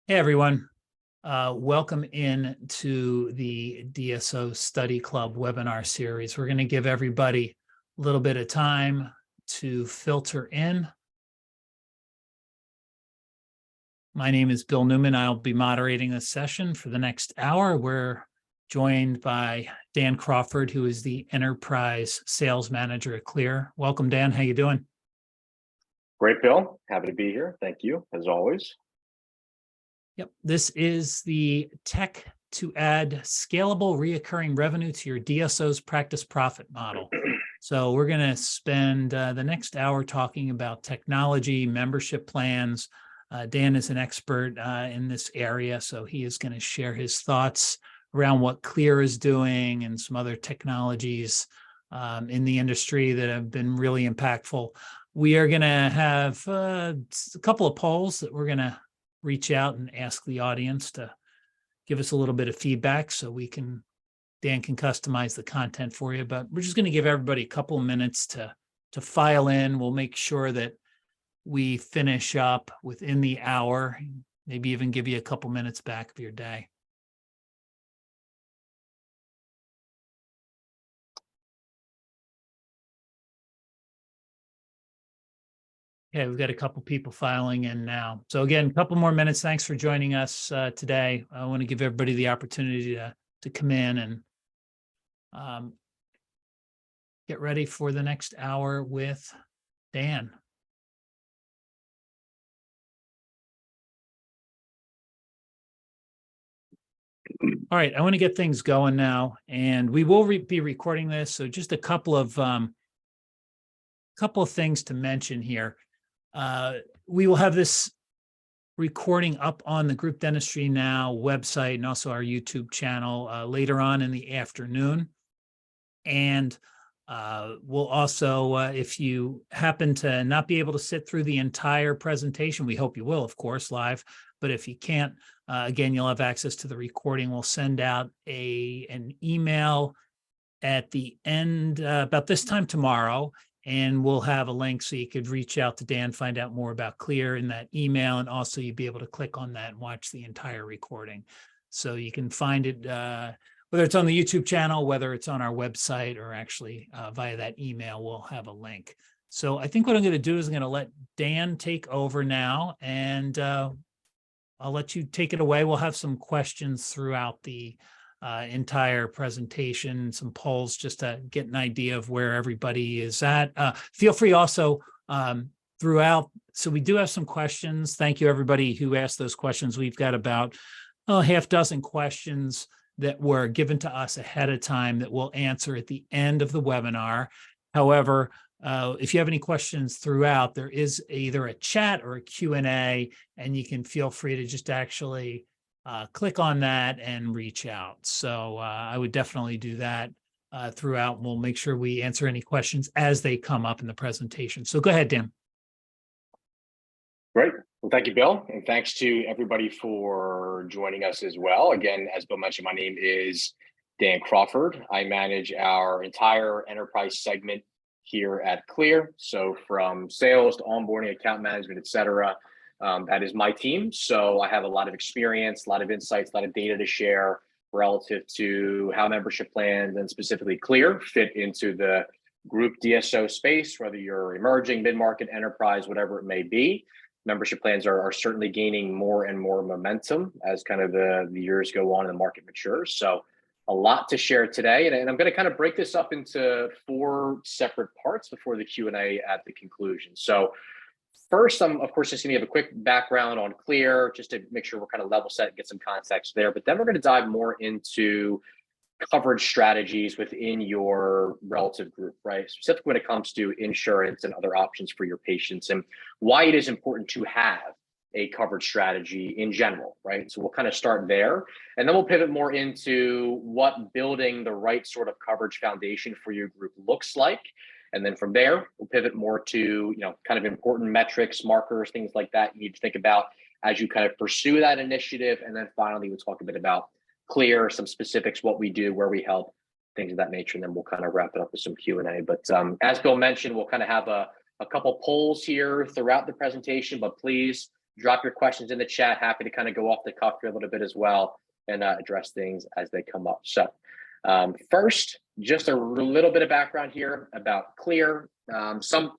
Hey everyone, welcome in to the DSO Study Club webinar series. We're going to give everybody a little bit of time to filter in. My name is Bill Newman. I'll be moderating this session for the next hour. We're joined by Dan Crawford, who is the Enterprise Sales Manager at Clear. Welcome, Dan. How you doing? Great, Bill. Happy to be here. Thank you, as always. Yep. This is the tech to add scalable reoccurring revenue to your DSO's practice profit model. So we're going to spend the next hour talking about technology, membership plans. Dan is an expert in this area, so he is going to share his thoughts around what Clear is doing and some other technologies in the industry that have been really impactful. We are going to have a couple of polls that we're going to reach out and ask the audience to give us a little bit of feedback so Dan can customize the content for you, but we're just going to give everybody a couple of minutes to file in. We'll make sure that we finish up within the hour, maybe even give you a couple minutes back of your day. Okay, we've got a couple people filing in now. So again, a couple more minutes. Thanks for joining us today. I want to give everybody the opportunity to come in and get ready for the next hour with Dan. All right, I want to get things going now, and we will be recording this. So just a couple of things to mention here. We will have this recording up on the Group Dentistry Now website and also our YouTube channel later on in the afternoon. And we'll also, if you happen to not be able to sit through the entire presentation, we hope you will, of course, live. But if you can't, again, you'll have access to the recording. We'll send out an email at the end about this time tomorrow. And we'll have a link so you could reach out to Dan, find out more about Clear in that email. And also you'd be able to click on that and watch the entire recording. So you can find it, whether it's on the YouTube channel, whether it's on our website, or actually via that email, we'll have a link. So I think what I'm going to do is I'm going to let Dan take over now, and I'll let you take it away. We'll have some questions throughout the entire presentation, some polls just to get an idea of where everybody is at. Feel free also throughout. So we do have some questions. Thank you, everybody who asked those questions. We've got about half dozen questions that were given to us ahead of time that we'll answer at the end of the webinar. However, if you have any questions throughout, there is either a chat or a Q&A, and you can feel free to just actually click on that and reach out. So I would definitely do that throughout. We'll make sure we answer any questions as they come up in the presentation. So go ahead, Dan. Great. Well, thank you, Bill. And thanks to everybody for joining us as well. Again, as Bill mentioned, my name is Dan Crawford. I manage our entire enterprise segment here at Clear. So from sales to onboarding, account management, et cetera, that is my team. So I have a lot of experience, a lot of insights, a lot of data to share relative to how membership plans and specifically Clear fit into the group DSO space, whether you're emerging, mid-market, enterprise, whatever it may be. Membership plans are certainly gaining more and more momentum as kind of the years go on and the market matures. So a lot to share today. And I'm going to kind of break this up into 4 separate parts before the Q&A at the conclusion. So first, I'm, of course, just going to give a quick background on Clear, just to make sure we're kind of level set and get some context there. But then we're going to dive more into coverage strategies within your relative group, right? Specifically when it comes to insurance and other options for your patients, and why it is important to have a coverage strategy in general, right? So we'll kind of start there, and then we'll pivot more into what building the right sort of coverage foundation for your group looks like. And then from there, we'll pivot more to, kind of important metrics, markers, things like that you need to think about as you kind of pursue that initiative. And then finally, we'll talk a bit about Clear, some specifics, what we do, where we help, things of that nature. And then we'll kind of wrap it up with some Q&A. But as Bill mentioned, we'll kind of have a couple polls here throughout the presentation, but please drop your questions in the chat. Happy to kind of go off the cuff here a little bit as well and address things as they come up. So first, just a little bit of background here about Clear. Some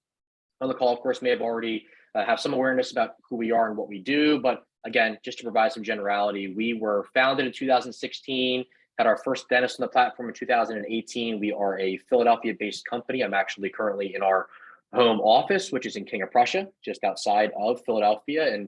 on the call, of course, may have already have some awareness about who we are and what we do. But again, just to provide some generality, we were founded in 2016, had our first dentist on the platform in 2018. We are a Philadelphia-based company. I'm actually currently in our home office, which is in King of Prussia, just outside of Philadelphia. And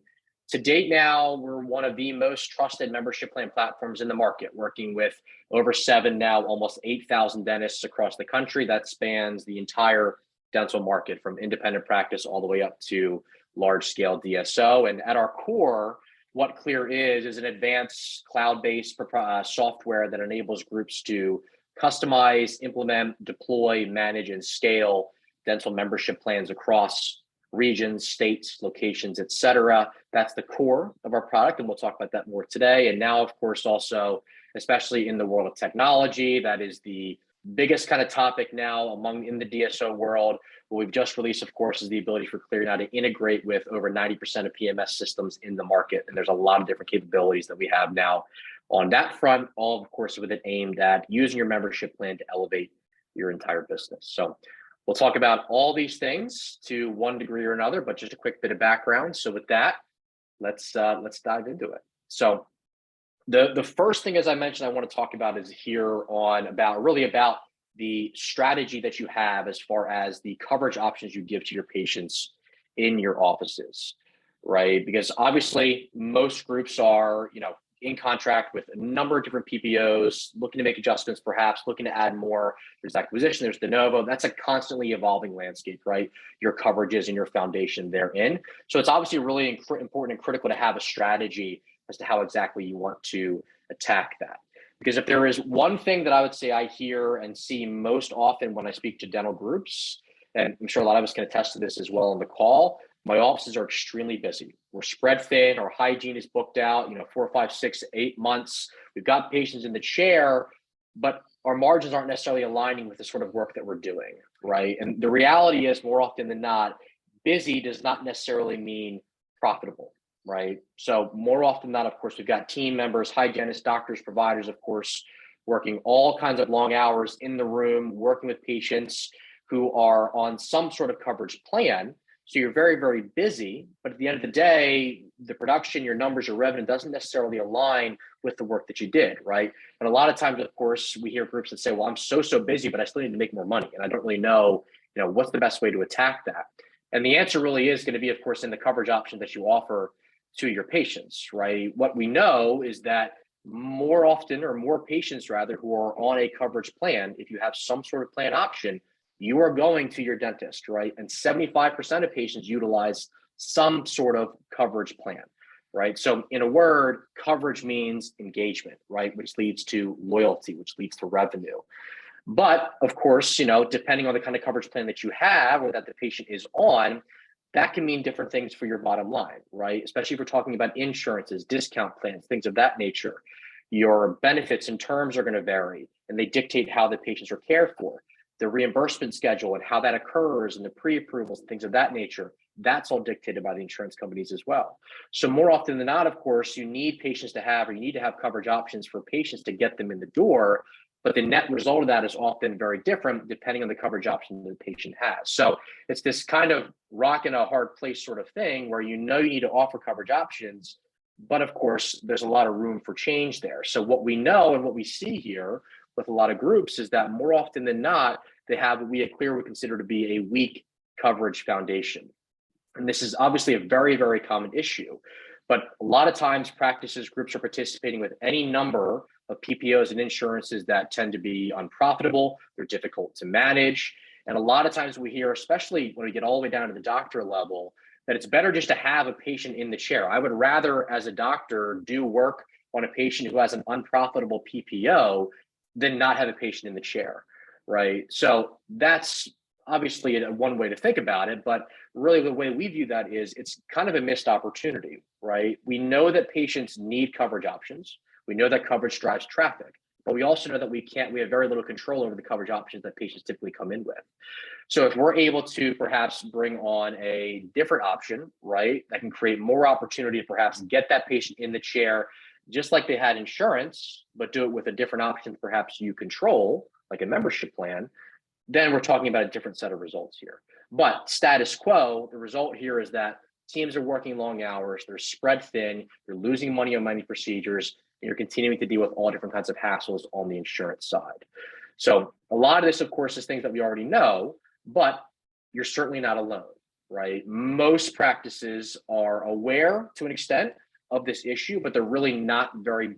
to date now, we're one of the most trusted membership plan platforms in the market, working with over 7, now almost 8,000 dentists across the country. That spans the entire dental market, from independent practice all the way up to large scale DSO. And at our core, what Clear is an advanced cloud-based software that enables groups to customize, implement, deploy, manage, and scale dental membership plans across regions, states, locations, et cetera. That's the core of our product, and we'll talk about that more today. And now, of course, also, especially in the world of technology, that is the biggest kind of topic now in the DSO world. What we've just released, of course, is the ability for Clear now to integrate with over 90% of PMS systems in the market. And there's a lot of different capabilities that we have now on that front, all of course with it aimed at using your membership plan to elevate your entire business. So we'll talk about all these things to one degree or another, but just a quick bit of background. So with that, let's dive into it. So the first thing, as I mentioned, I want to talk about is here on about the strategy that you have as far as the coverage options you give to your patients in your offices, right? Because obviously most groups are, in contract with a number of different PPOs, looking to make adjustments, perhaps looking to add more. There's acquisition, there's de novo. That's a constantly evolving landscape, right? Your coverages and your foundation therein. So it's obviously really important and critical to have a strategy as to how exactly you want to attack that. Because if there is one thing that I would say I hear and see most often when I speak to dental groups, and I'm sure a lot of us can attest to this as well on the call, my offices are extremely busy. We're spread thin, our hygiene is booked out, 4, 5, 6, 8 months. We've got patients in the chair, but our margins aren't necessarily aligning with the sort of work that we're doing, right? And the reality is, more often than not, busy does not necessarily mean profitable. Right. So more often than not, of course, we've got team members, hygienists, doctors, providers, of course, working all kinds of long hours in the room, working with patients who are on some sort of coverage plan. So you're very, very busy, but at the end of the day, the production, your numbers, your revenue doesn't necessarily align with the work that you did, right? And a lot of times, of course, we hear groups that say, well, I'm so busy, but I still need to make more money. And I don't really know, what's the best way to attack that? And the answer really is going to be, of course, in the coverage option that you offer to your patients, right? What we know is that more often, or more patients rather, who are on a coverage plan, if you have some sort of plan option, you are going to your dentist, right? And 75% of patients utilize some sort of coverage plan, right? So in a word, coverage means engagement, right? Which leads to loyalty, which leads to revenue. But of course, depending on the kind of coverage plan that you have or that the patient is on, that can mean different things for your bottom line, right? Especially if we're talking about insurances, discount plans, things of that nature. Your benefits and terms are going to vary, and they dictate how the patients are cared for. The reimbursement schedule and how that occurs, and the pre-approvals and things of that nature, that's all dictated by the insurance companies as well. So more often than not, of course, you need to have coverage options for patients to get them in the door. But the net result of that is often very different depending on the coverage option the patient has. So it's this kind of rock in a hard place sort of thing where you need to offer coverage options, but of course, there's a lot of room for change there. So what we know and what we see here with a lot of groups is that more often than not, they have what we at Clear would consider to be a weak coverage foundation. And this is obviously a very, very common issue. But a lot of times practices, groups are participating with any number of PPOs and insurances that tend to be unprofitable. They're difficult to manage. And a lot of times we hear, especially when we get all the way down to the doctor level, that it's better just to have a patient in the chair. I would rather, as a doctor, do work on a patient who has an unprofitable PPO than not have a patient in the chair, right? So that's obviously one way to think about it, but really the way we view that is it's kind of a missed opportunity, right? We know that patients need coverage options. We know that coverage drives traffic. but we also know that we have very little control over the coverage options that patients typically come in with. So if we're able to perhaps bring on a different option, right, that can create more opportunity to perhaps get that patient in the chair, just like they had insurance, but do it with a different option perhaps you control, like a membership plan, then we're talking about a different set of results here. But status quo, the result here is that teams are working long hours, they're spread thin, you're losing money on many procedures, and you're continuing to deal with all different kinds of hassles on the insurance side. So a lot of this, of course, is things that we already know, but you're certainly not alone, right? Most practices are aware to an extent of this issue, but they're really not very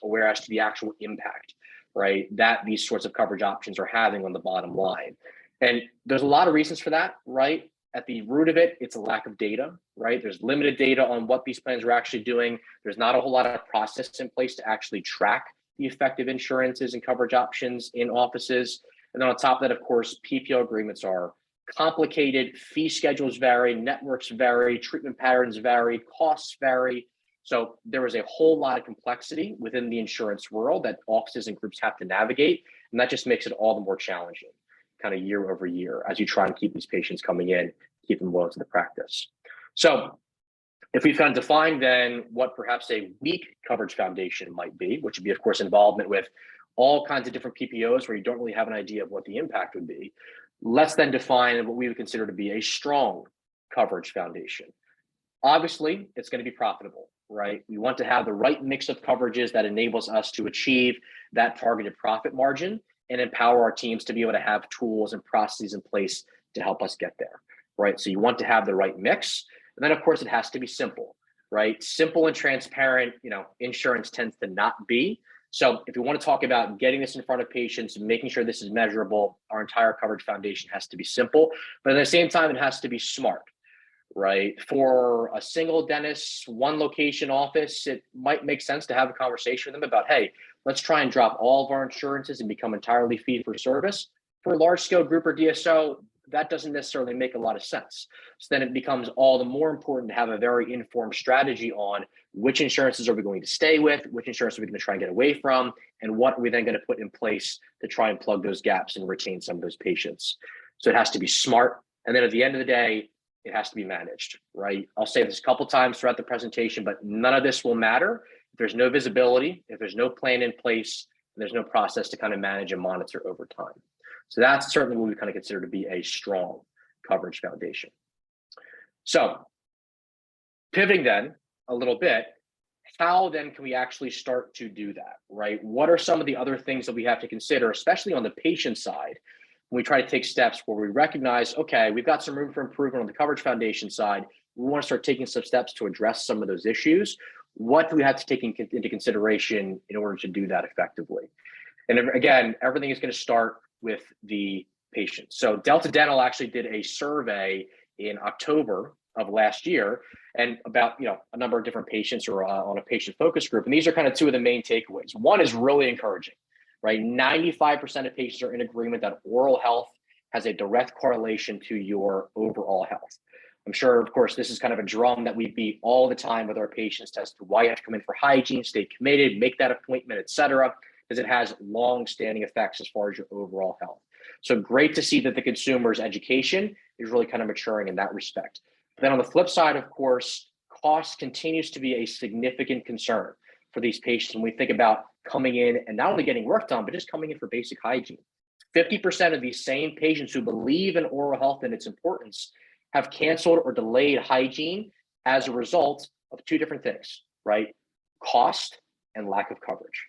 aware as to the actual impact, right, that these sorts of coverage options are having on the bottom line. And there's a lot of reasons for that, right? At the root of it, it's a lack of data, right? There's limited data on what these plans are actually doing. There's not a whole lot of process in place to actually track the effective insurances and coverage options in offices. And then on top of that, of course, PPO agreements are complicated, fee schedules vary, networks vary, treatment patterns vary, costs vary. So there is a whole lot of complexity within the insurance world that offices and groups have to navigate. And that just makes it all the more challenging kind of year over year as you try and keep these patients coming in, keep them loyal to the practice. So if we've kind of defined then what perhaps a weak coverage foundation might be, which would be, of course, involvement with all kinds of different PPOs where you don't really have an idea of what the impact would be, let's then define what we would consider to be a strong coverage foundation. Obviously, it's going to be profitable, right? We want to have the right mix of coverages that enables us to achieve that targeted profit margin and empower our teams to be able to have tools and processes in place to help us get there, right? So you want to have the right mix. And then, of course, it has to be simple, right? Simple and transparent, insurance tends to not be. So if we want to talk about getting this in front of patients, making sure this is measurable, our entire coverage foundation has to be simple, but at the same time, it has to be smart, right? For a single dentist, one location office, it might make sense to have a conversation with them about, hey, let's try and drop all of our insurances and become entirely fee for service. For a large scale group or DSO, that doesn't necessarily make a lot of sense. So then it becomes all the more important to have a very informed strategy on which insurances are we going to stay with, which insurance are we going to try and get away from, and what are we then going to put in place to try and plug those gaps and retain some of those patients. So it has to be smart. And then at the end of the day, it has to be managed, right? I'll say this a couple times throughout the presentation, but none of this will matter if there's no visibility, if there's no plan in place, and there's no process to kind of manage and monitor over time. So that's certainly what we kind of consider to be a strong coverage foundation. So pivoting then a little bit, how then can we actually start to do that, right? What are some of the other things that we have to consider, especially on the patient side, when we try to take steps where we recognize, okay, we've got some room for improvement on the coverage foundation side. We want to start taking some steps to address some of those issues. What do we have to take into consideration in order to do that effectively? And again, everything is going to start with the patient. So Delta Dental actually did a survey in October of last year and about a number of different patients or on a patient focus group. And these are kind of two of the main takeaways. One is really encouraging, right? 95% of patients are in agreement that oral health has a direct correlation to your overall health. I'm sure, of course, this is kind of a drum that we beat all the time with our patients as to why you have to come in for hygiene, stay committed, make that appointment, et cetera, because it has long-standing effects as far as your overall health. So great to see that the consumer's education is really kind of maturing in that respect. But then on the flip side, of course, cost continues to be a significant concern for these patients when we think about coming in and not only getting work done, but just coming in for basic hygiene. 50% of these same patients who believe in oral health and its importance have canceled or delayed hygiene as a result of two different things, right? Cost and lack of coverage.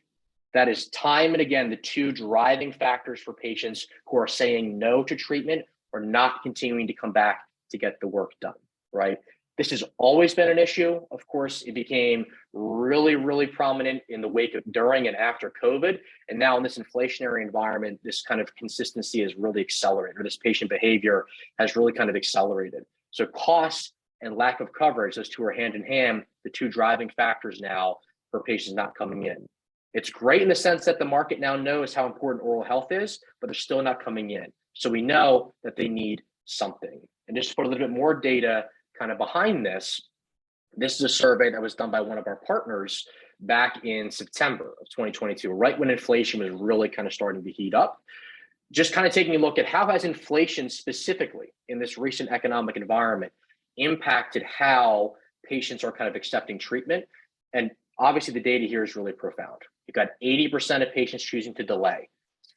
That is time and again the two driving factors for patients who are saying no to treatment or not continuing to come back to get the work done, right? This has always been an issue. Of course, it became really, really prominent in the wake of during and after COVID. And now in this inflationary environment, this kind of consistency has really accelerated, or this patient behavior has really kind of accelerated. So cost and lack of coverage, those two are hand in hand, the two driving factors now for patients not coming in. It's great in the sense that the market now knows how important oral health is, but they're still not coming in. So we know that they need something. And just to put a little bit more data kind of behind this, this is a survey that was done by one of our partners back in September of 2022, right when inflation was really kind of starting to heat up. Just kind of taking a look at how has inflation specifically in this recent economic environment impacted how patients are kind of accepting treatment. And obviously the data here is really profound. You've got 80% of patients choosing to delay,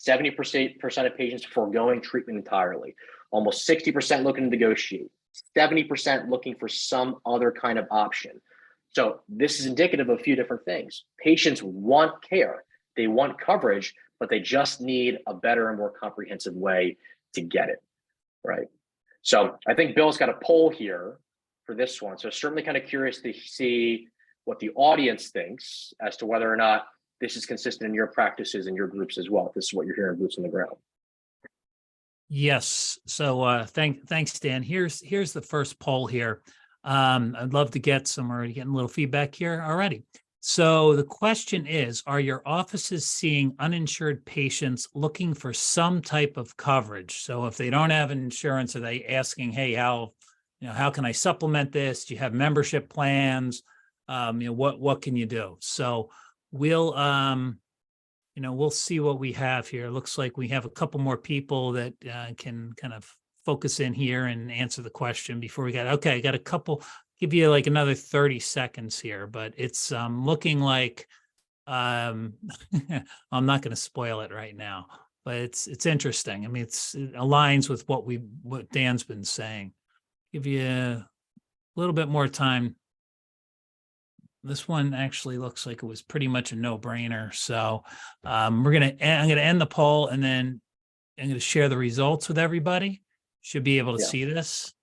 70% of patients foregoing treatment entirely, almost 60% looking to negotiate, 70% looking for some other kind of option. So this is indicative of a few different things. Patients want care, they want coverage, but they just need a better and more comprehensive way to get it, right? So I think Bill's got a poll here for this one. So certainly kind of curious to see what the audience thinks as to whether or not this is consistent in your practices and your groups as well. If this is what you're hearing boots on the ground. Yes. So thanks, Dan. Here's the first poll here. I'd love to get some, or getting a little feedback here already. So the question is, are your offices seeing uninsured patients looking for some type of coverage? So if they don't have insurance, are they asking, hey, how can I supplement this? Do you have membership plans? What can you do? So we'll see what we have here. It looks like we have a couple more people that can kind of focus in here and answer the question before we I got a couple. Give you like another 30 seconds here, but it's looking like I'm not going to spoil it right now, but it's interesting. I mean, it aligns with what Dan's been saying. Give you a little bit more time. This one actually looks like it was pretty much a no-brainer. So I'm gonna end the poll, and then I'm gonna share the results with everybody. Should be able to see this.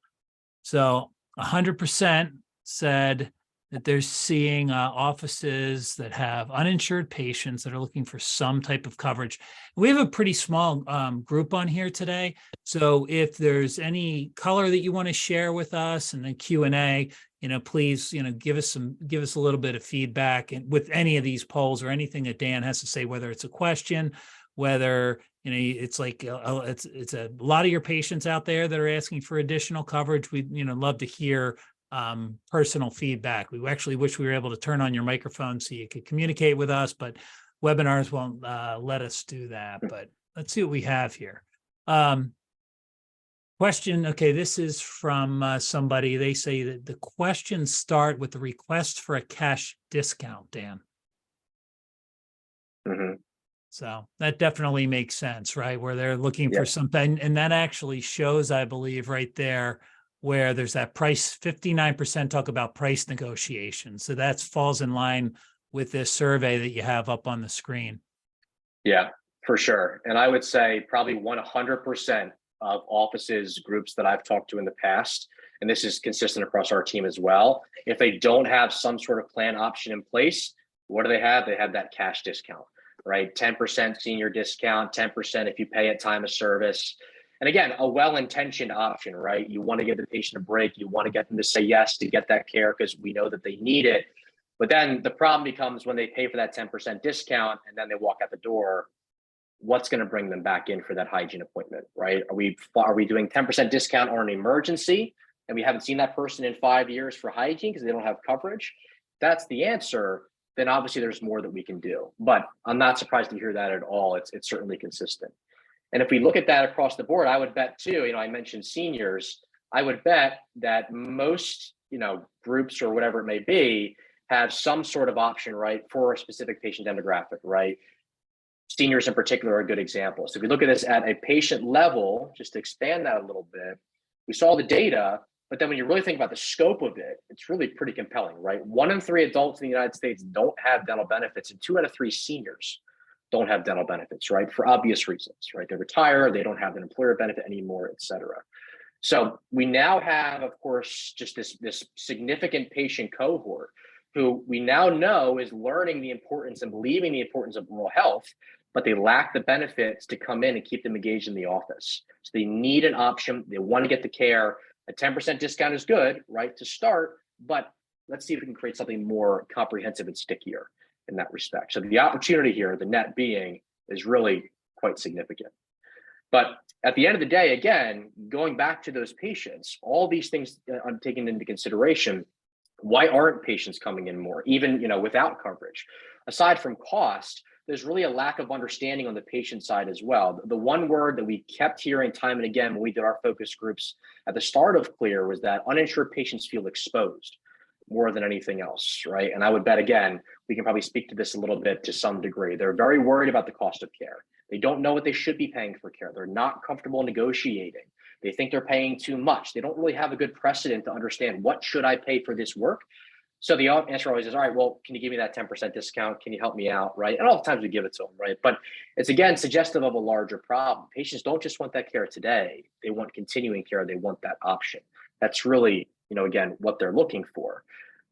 So 100% said that they're seeing offices that have uninsured patients that are looking for some type of coverage. We have a pretty small group on here today. So if there's any color that you want to share with us in the Q&A, please, give us a little bit of feedback and with any of these polls or anything that Dan has to say, whether it's a question, whether it's like it's a lot of your patients out there that are asking for additional coverage. We'd love to hear personal feedback. We actually wish we were able to turn on your microphone so you could communicate with us, but webinars won't let us do that. But let's see what we have here. Question. Okay, this is from somebody. They say that the questions start with the request for a cash discount, Dan. Mm-hmm. So that definitely makes sense, right? Where they're looking for something. And that actually shows, I believe, right there, where there's that price, 59% talk about price negotiation. So that falls in line with this survey that you have up on the screen. Yeah, for sure. And I would say probably 100% of offices, groups that I've talked to in the past, and this is consistent across our team as well, if they don't have some sort of plan option in place, what do they have? They have that cash discount, right? 10% senior discount, 10% if you pay at time of service. And again, a well-intentioned option, right? You want to give the patient a break. You want to get them to say yes to get that care because we know that they need it. But then the problem becomes when they pay for that 10% discount and then they walk out the door, what's going to bring them back in for that hygiene appointment, right? Are we doing 10% discount on an emergency and we haven't seen that person in 5 years for hygiene because they don't have coverage? That's the answer. Then obviously there's more that we can do. But I'm not surprised to hear that at all. It's certainly consistent. And if we look at that across the board, I would bet too, I mentioned seniors, I would bet that most, groups or whatever it may be, have some sort of option, right, for a specific patient demographic, right? Seniors in particular are a good example. So if we look at this at a patient level, just to expand that a little bit, we saw the data, but then when you really think about the scope of it, it's really pretty compelling, right? 1 in 3 adults in the United States don't have dental benefits, and 2 out of 3 seniors don't have dental benefits, right? For obvious reasons, right? They retire, they don't have an employer benefit anymore, et cetera. So we now have, of course, just this significant patient cohort who we now know is learning the importance and believing the importance of oral health, but they lack the benefits to come in and keep them engaged in the office. So they need an option. They want to get the care. A 10% discount is good, right, to start, but let's see if we can create something more comprehensive and stickier in that respect. So the opportunity here, the net being, is really quite significant. But at the end of the day, again, going back to those patients, all these things taken into consideration, Why aren't patients coming in more, even without coverage? Aside from cost, there's really a lack of understanding on the patient side as well. The one word that we kept hearing time and again when we did our focus groups at the start of Clear was that uninsured patients feel exposed more than anything else, right? And I would bet, again, we can probably speak to this a little bit to some degree. They're very worried about the cost of care. They don't know what they should be paying for care. They're not comfortable negotiating. They think they're paying too much. They don't really have a good precedent to understand what should I pay for this work. So the answer always is, all right, well, can you give me that 10% discount? Can you help me out, right? And oftentimes we give it to them, right? But it's, again, suggestive of a larger problem. Patients don't just want that care today. They want continuing care. They want that option. That's really, again, what they're looking for.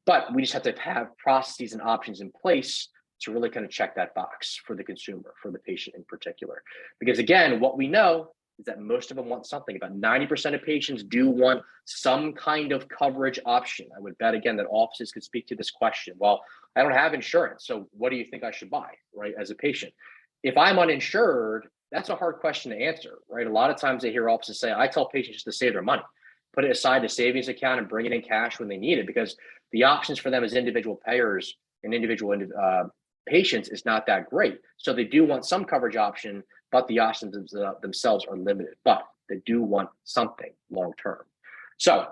But we just have to have processes and options in place to really kind of check that box for the consumer, for the patient in particular. Because again, what we know is that most of them want something. About 90% of patients do want some kind of coverage option. I would bet, again, that offices could speak to this question. Well, I don't have insurance, so what do you think I should buy, right, as a patient? If I'm uninsured, that's a hard question to answer, right? A lot of times I hear offices say, I tell patients just to save their money, put it aside in a savings account and bring it in cash when they need it, because the options for them as individual payers and individual patients is not that great. So they do want some coverage option, but the options themselves are limited, but they do want something long-term. So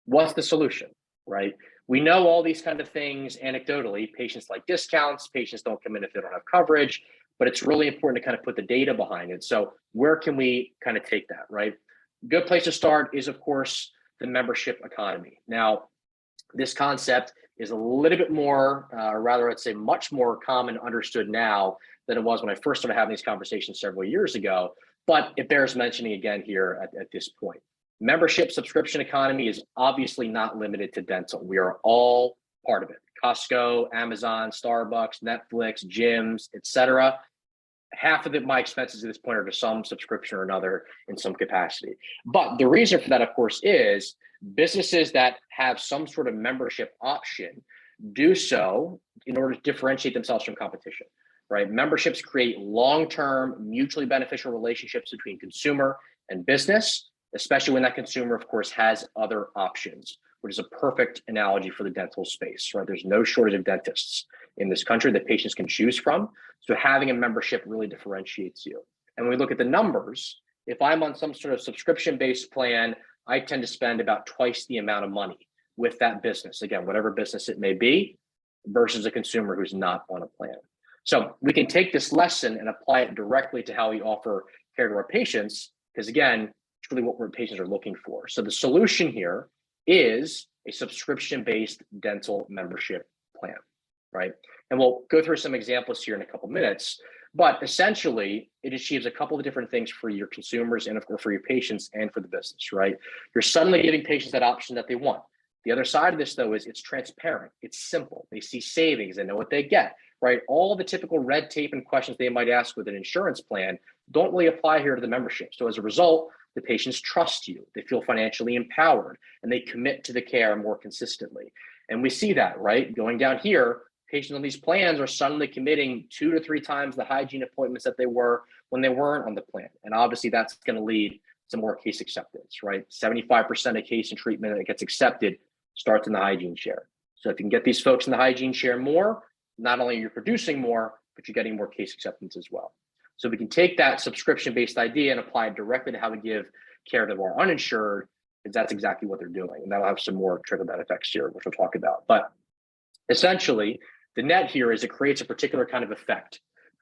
what's the solution, right? We know all these kind of things anecdotally. Patients like discounts, patients don't come in if they don't have coverage, but it's really important to kind of put the data behind it. So where can we kind of take that, right? Good place to start is, of course, the membership economy. Now, this concept is a little bit more, or rather, I'd say much more common understood now than it was when I first started having these conversations several years ago, but it bears mentioning again here at this point. Membership subscription economy is obviously not limited to dental. We are all part of it. Costco, Amazon, Starbucks, Netflix, gyms, etc. Half of my expenses at this point are to some subscription or another in some capacity. But the reason for that, of course, is businesses that have some sort of membership option do so in order to differentiate themselves from competition, right? Memberships create long-term, mutually beneficial relationships between consumer and business, especially when that consumer, of course, has other options, which is a perfect analogy for the dental space, right? There's no shortage of dentists in this country that patients can choose from. So having a membership really differentiates you. And when we look at the numbers, if I'm on some sort of subscription-based plan, I tend to spend about twice the amount of money with that business, again, whatever business it may be, versus a consumer who's not on a plan. So we can take this lesson and apply it directly to how we offer care to our patients, because again, it's really what our patients are looking for. So the solution here is a subscription-based dental membership plan, right? And we'll go through some examples here in a couple minutes, but essentially it achieves a couple of different things for your consumers and of course for your patients and for the business, right? You're suddenly giving patients that option that they want. The other side of this though is it's transparent, it's simple. They see savings, they know what they get, right? All the typical red tape and questions they might ask with an insurance plan don't really apply here to the membership. So as a result, the patients trust you, they feel financially empowered, and they commit to the care more consistently. And we see that, right? Going down here, patients on these plans are suddenly committing 2 to 3 times the hygiene appointments that they were when they weren't on the plan. And obviously that's going to lead to more case acceptance, right? 75% of case and treatment that gets accepted starts in the hygiene share. So if you can get these folks in the hygiene share more, not only are you producing more, but you're getting more case acceptance as well. So we can take that subscription-based idea and apply it directly to how we give care to our uninsured, because that's exactly what they're doing. And that'll have some more trickle-down effects here, which we'll talk about. But essentially, the net here is it creates a particular kind of effect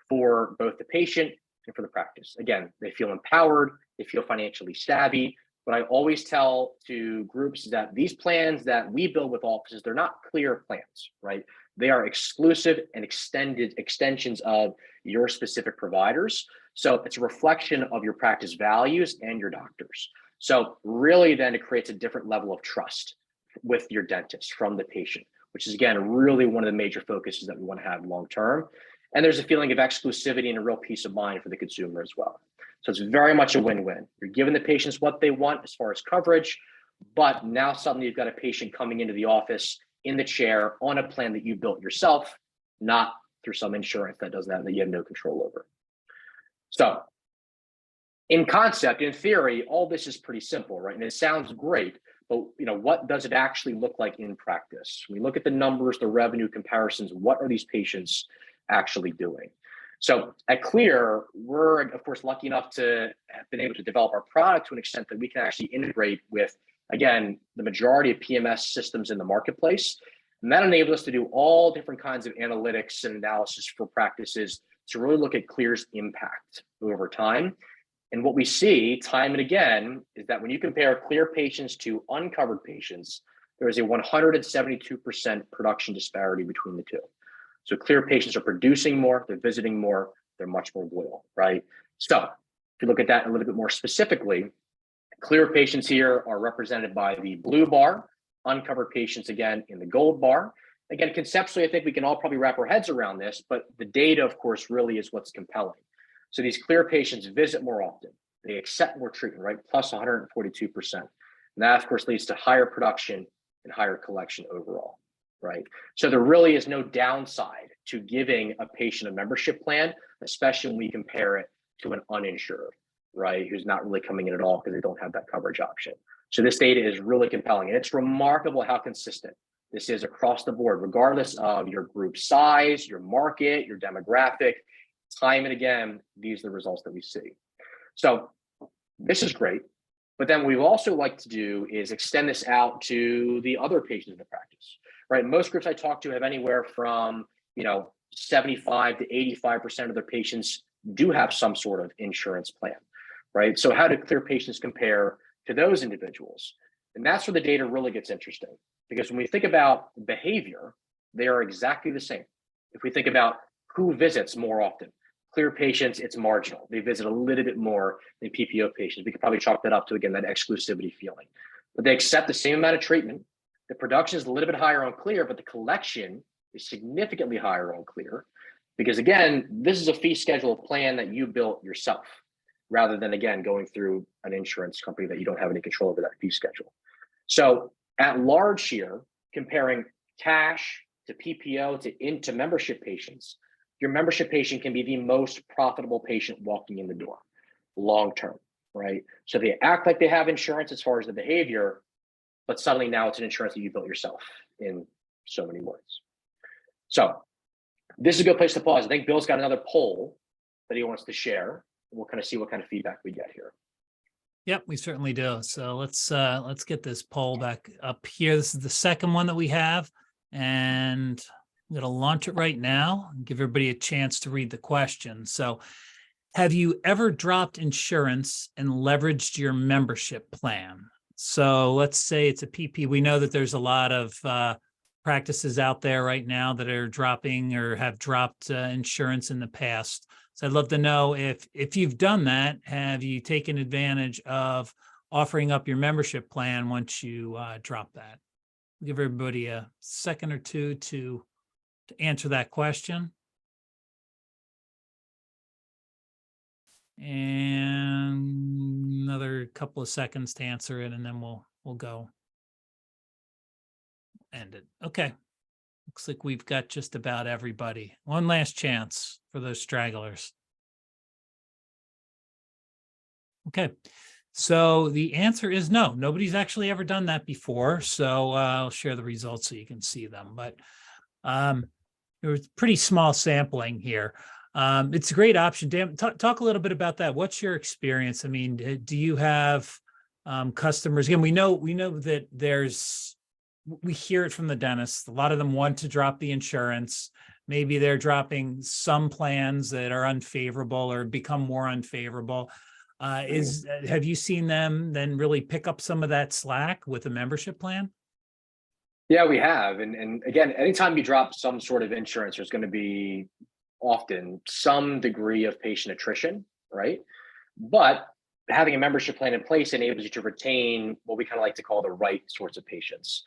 for both the patient and for the practice. Again, they feel empowered, they feel financially savvy. What I always tell to groups is that these plans that we build with offices, they're not clear plans, right? They are exclusive and extensions of your specific providers. So it's a reflection of your practice values and your doctors. So really then it creates a different level of trust with your dentist from the patient, which is again, really one of the major focuses that we want to have long-term. And there's a feeling of exclusivity and a real peace of mind for the consumer as well. So it's very much a win-win. You're giving the patients what they want as far as coverage, but now suddenly you've got a patient coming into the office in the chair on a plan that you built yourself, not through some insurance that does that you have no control over. So In concept, in theory, all this is pretty simple, right? And it sounds great, but what does it actually look like in practice? We look at the numbers, the revenue comparisons. What are these patients actually doing? So at Clear, we're of course lucky enough to have been able to develop our product to an extent that we can actually integrate with, again, the majority of PMS systems in the marketplace. And that enables us to do all different kinds of analytics and analysis for practices to really look at Clear's impact over time. And what we see time and again is that when you compare Clear patients to uncovered patients, there is a 172% production disparity between the two. So Clear patients are producing more, they're visiting more, they're much more loyal, right? So if you look at that a little bit more specifically, Clear patients here are represented by the blue bar, uncovered patients again in the gold bar. Again, conceptually, I think we can all probably wrap our heads around this, but the data, of course, really is what's compelling. So these Clear patients visit more often, they accept more treatment, right? Plus 142%. And that, of course, leads to higher production and higher collection overall, right? So there really is no downside to giving a patient a membership plan, especially when we compare it to an uninsured, right? Who's not really coming in at all because they don't have that coverage option. So this data is really compelling, and it's remarkable how consistent this is across the board, regardless of your group size, your market, your demographic. Time and again, these are the results that we see. So this is great, but then what we also like to do is extend this out to the other patients in the practice, right? Most groups I talk to have anywhere from 75 to 85% of their patients do have some sort of insurance plan, right? So how do Clear patients compare to those individuals? And that's where the data really gets interesting, because when we think about behavior, they are exactly the same. If we think about who visits more often, Clear patients, it's marginal. They visit a little bit more than PPO patients. We could probably chalk that up to, again, that exclusivity feeling. But they accept the same amount of treatment. The production is a little bit higher on Clear, but the collection is significantly higher on Clear, because again, this is a fee schedule plan that you built yourself, rather than, again, going through an insurance company that you don't have any control over that fee schedule. So at large here, comparing cash to PPO to membership patients, your membership patient can be the most profitable patient walking in the door long-term, right? So they act like they have insurance as far as the behavior, but suddenly now it's an insurance that you built yourself in so many words. So this is a good place to pause. I think Bill's got another poll that he wants to share. We'll kind of see what kind of feedback we get here. Yep, we certainly do. So let's get this poll back up here. This is the second one that we have, and I'm going to launch it right now and give everybody a chance to read the question. So, have you ever dropped insurance and leveraged your membership plan? So let's say it's a PP. We know that there's a lot of practices out there right now that are dropping or have dropped insurance in the past. So I'd love to know if you've done that, have you taken advantage of offering up your membership plan once you drop that? I'll give everybody a second or two to answer that question. And another couple of seconds to answer it, and then we'll go end it. Okay. Looks like we've got just about everybody. One last chance for those stragglers. Okay. So the answer is no. Nobody's actually ever done that before. So I'll share the results so you can see them. But there was pretty small sampling here. It's a great option. Dan, talk a little bit about that. What's your experience? I mean, do you have customers? Again, we know that we hear it from the dentists. A lot of them want to drop the insurance. Maybe they're dropping some plans that are unfavorable or become more unfavorable. Have you seen them then really pick up some of that slack with a membership plan? Yeah, we have. And again, anytime you drop some sort of insurance, there's going to be often some degree of patient attrition, right? But having a membership plan in place enables you to retain what we kind of like to call the right sorts of patients,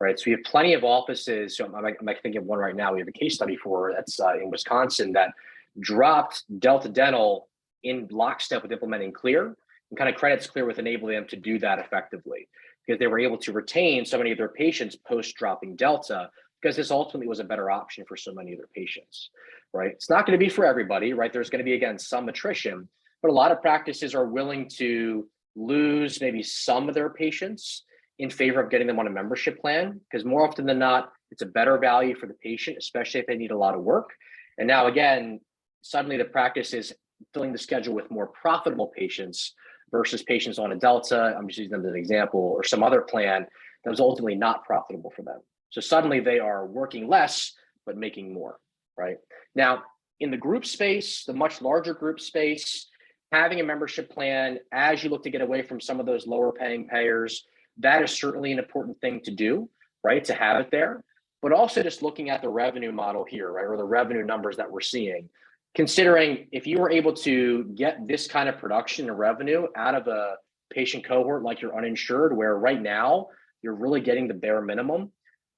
right? So we have plenty of offices. So I'm thinking of one right now. We have a case study for that's in Wisconsin that dropped Delta Dental in lockstep with implementing Clear, and kind of credits Clear with enabling them to do that effectively, because they were able to retain so many of their patients post dropping Delta, because this ultimately was a better option for so many of their patients, right? It's not going to be for everybody, right? There's going to be, again, some attrition, but a lot of practices are willing to lose maybe some of their patients in favor of getting them on a membership plan, because more often than not, it's a better value for the patient, especially if they need a lot of work. And now again, suddenly the practice is filling the schedule with more profitable patients versus patients on a Delta, I'm just using them as an example, or some other plan that was ultimately not profitable for them. So suddenly they are working less, but making more, right? Now, in the group space, the much larger group space, having a membership plan as you look to get away from some of those lower paying payers, that is certainly an important thing to do, right? To have it there, but also just looking at the revenue model here, right? Or the revenue numbers that we're seeing, considering if you were able to get this kind of production and revenue out of a patient cohort like your uninsured, where right now you're really getting the bare minimum,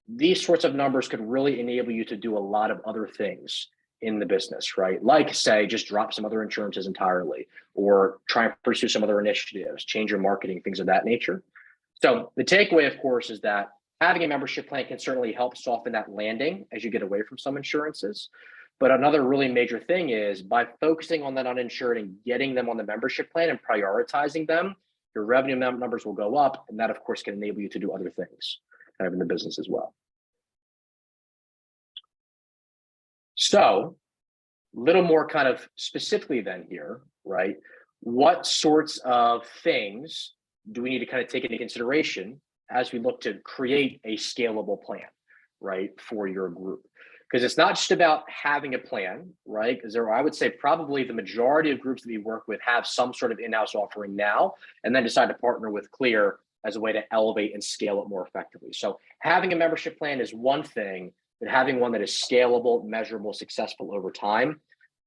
these sorts of numbers could really enable you to do a lot of other things in the business, right? Like say, just drop some other insurances entirely, or try and pursue some other initiatives, change your marketing, things of that nature. So the takeaway, of course, is that having a membership plan can certainly help soften that landing as you get away from some insurances. But another really major thing is by focusing on that uninsured and getting them on the membership plan and prioritizing them, your revenue numbers will go up. And that, of course, can enable you to do other things kind of in the business as well. So a little more kind of specifically then here, right? What sorts of things do we need to kind of take into consideration as we look to create a scalable plan, right, for your group? Because it's not just about having a plan, right? Because I would say probably the majority of groups that we work with have some sort of in-house offering now, and then decide to partner with Clear as a way to elevate and scale it more effectively. So having a membership plan is one thing, but having one that is scalable, measurable, successful over time,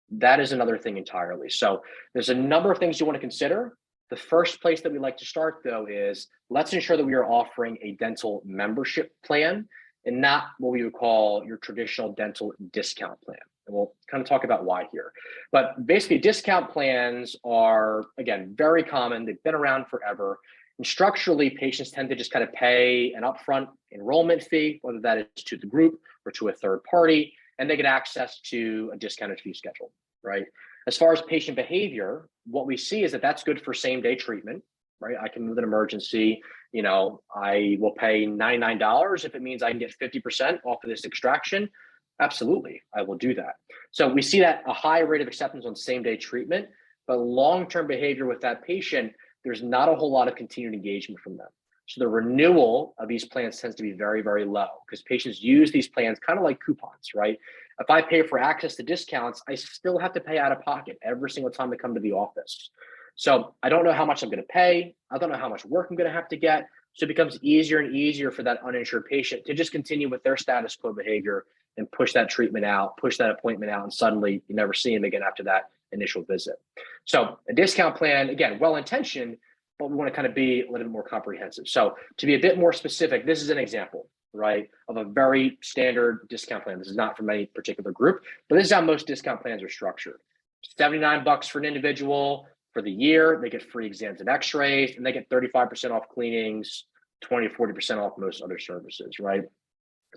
that is another thing entirely. So there's a number of things you want to consider. The first place that we like to start, though, is let's ensure that we are offering a dental membership plan and not what we would call your traditional dental discount plan. And we'll kind of talk about why here. But basically, discount plans are, again, very common. They've been around forever. And structurally, patients tend to just kind of pay an upfront enrollment fee, whether that is to the group or to a third party, and they get access to a discounted fee schedule, right? As far as patient behavior, what we see is that that's good for same-day treatment, right? I can move an emergency, I will pay $99 if it means I can get 50% off of this extraction. Absolutely, I will do that. So we see that a high rate of acceptance on same-day treatment, but long-term behavior with that patient, there's not a whole lot of continued engagement from them. So the renewal of these plans tends to be very, very low because patients use these plans kind of like coupons, right? If I pay for access to discounts, I still have to pay out of pocket every single time I come to the office. So I don't know how much I'm going to pay. I don't know how much work I'm going to have to get. So it becomes easier and easier for that uninsured patient to just continue with their status quo behavior and push that treatment out, push that appointment out, and suddenly you never see them again after that initial visit. So a discount plan, again, well-intentioned, but we want to kind of be a little bit more comprehensive. So to be a bit more specific, this is an example, right, of a very standard discount plan. This is not from any particular group, but this is how most discount plans are structured. $79 for an individual for the year. They get free exams and x-rays, and they get 35% off cleanings, 20 to 40% off most other services, right?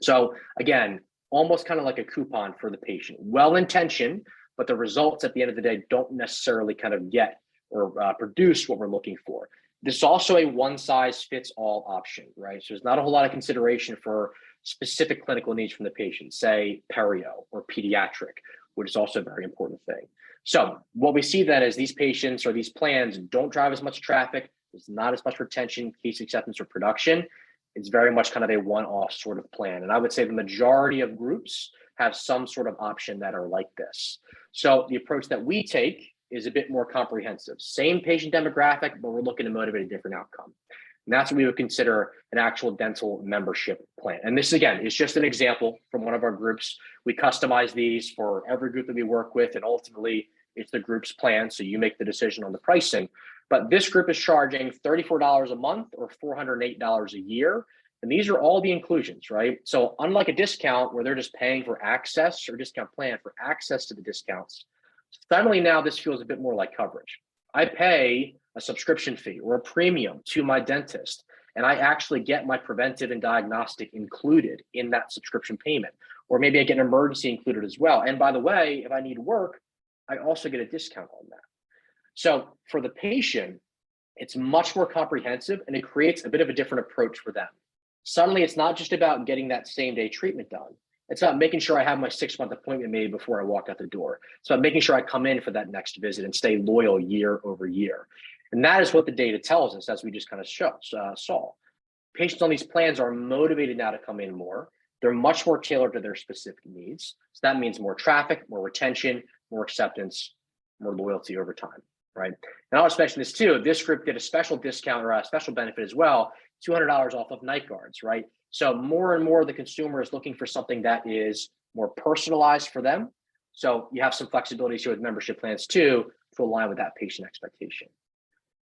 So again, almost kind of like a coupon for the patient. Well-intentioned, but the results at the end of the day don't necessarily kind of get or produce what we're looking for. This is also a one-size-fits-all option, right? So there's not a whole lot of consideration for specific clinical needs from the patient, say perio or pediatric, which is also a very important thing. So what we see then is these patients or these plans don't drive as much traffic. There's not as much retention, case acceptance, or production. It's very much kind of a one-off sort of plan. And I would say the majority of groups have some sort of option that are like this. So the approach that we take is a bit more comprehensive. Same patient demographic, but we're looking to motivate a different outcome. And that's what we would consider an actual dental membership plan. And this, again, is just an example from one of our groups. We customize these for every group that we work with, and ultimately it's the group's plan, so you make the decision on the pricing. But this group is charging $34 a month or $408 a year. And these are all the inclusions, right? So unlike a discount where they're just paying for access or discount plan for access to the discounts, suddenly now this feels a bit more like coverage. I pay a subscription fee or a premium to my dentist, and I actually get my preventive and diagnostic included in that subscription payment. Or maybe I get an emergency included as well. And by the way, if I need work, I also get a discount on that. So for the patient, it's much more comprehensive and it creates a bit of a different approach for them. Suddenly, it's not just about getting that same day treatment done. It's about making sure I have my 6-month appointment made before I walk out the door. It's about making sure I come in for that next visit and stay loyal year over year. And that is what the data tells us, as we just kind of saw. Patients on these plans are motivated now to come in more. They're much more tailored to their specific needs. So that means more traffic, more retention, more acceptance, more loyalty over time, right? And I'll just mention this too. This group did a special discount or a special benefit as well, $200 off of night guards, right? So more and more the consumer is looking for something that is more personalized for them. So you have some flexibility here with membership plans too, to align with that patient expectation,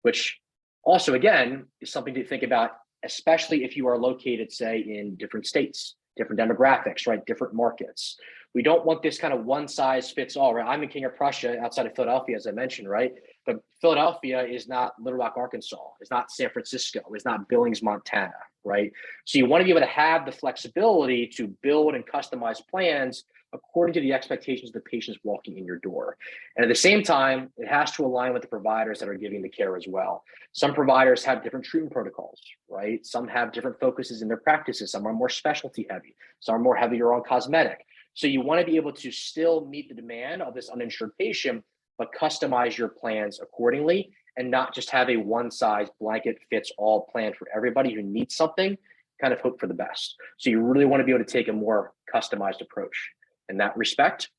which also, again, is something to think about, especially if you are located, say, in different states, different demographics, right? Different markets. We don't want this kind of one size fits all, right? I'm in King of Prussia outside of Philadelphia, as I mentioned, right? But Philadelphia is not Little Rock, Arkansas. It's not San Francisco. It's not Billings, Montana, right? So you want to be able to have the flexibility to build and customize plans according to the expectations of the patients walking in your door. And at the same time, it has to align with the providers that are giving the care as well. Some providers have different treatment protocols, right? Some have different focuses in their practices. Some are more specialty heavy. Some are more heavier on cosmetic. So you want to be able to still meet the demand of this uninsured patient, but customize your plans accordingly and not just have a one size blanket fits all plan for everybody who needs something, kind of hope for the best. So you really want to be able to take a more customized approach in that respect.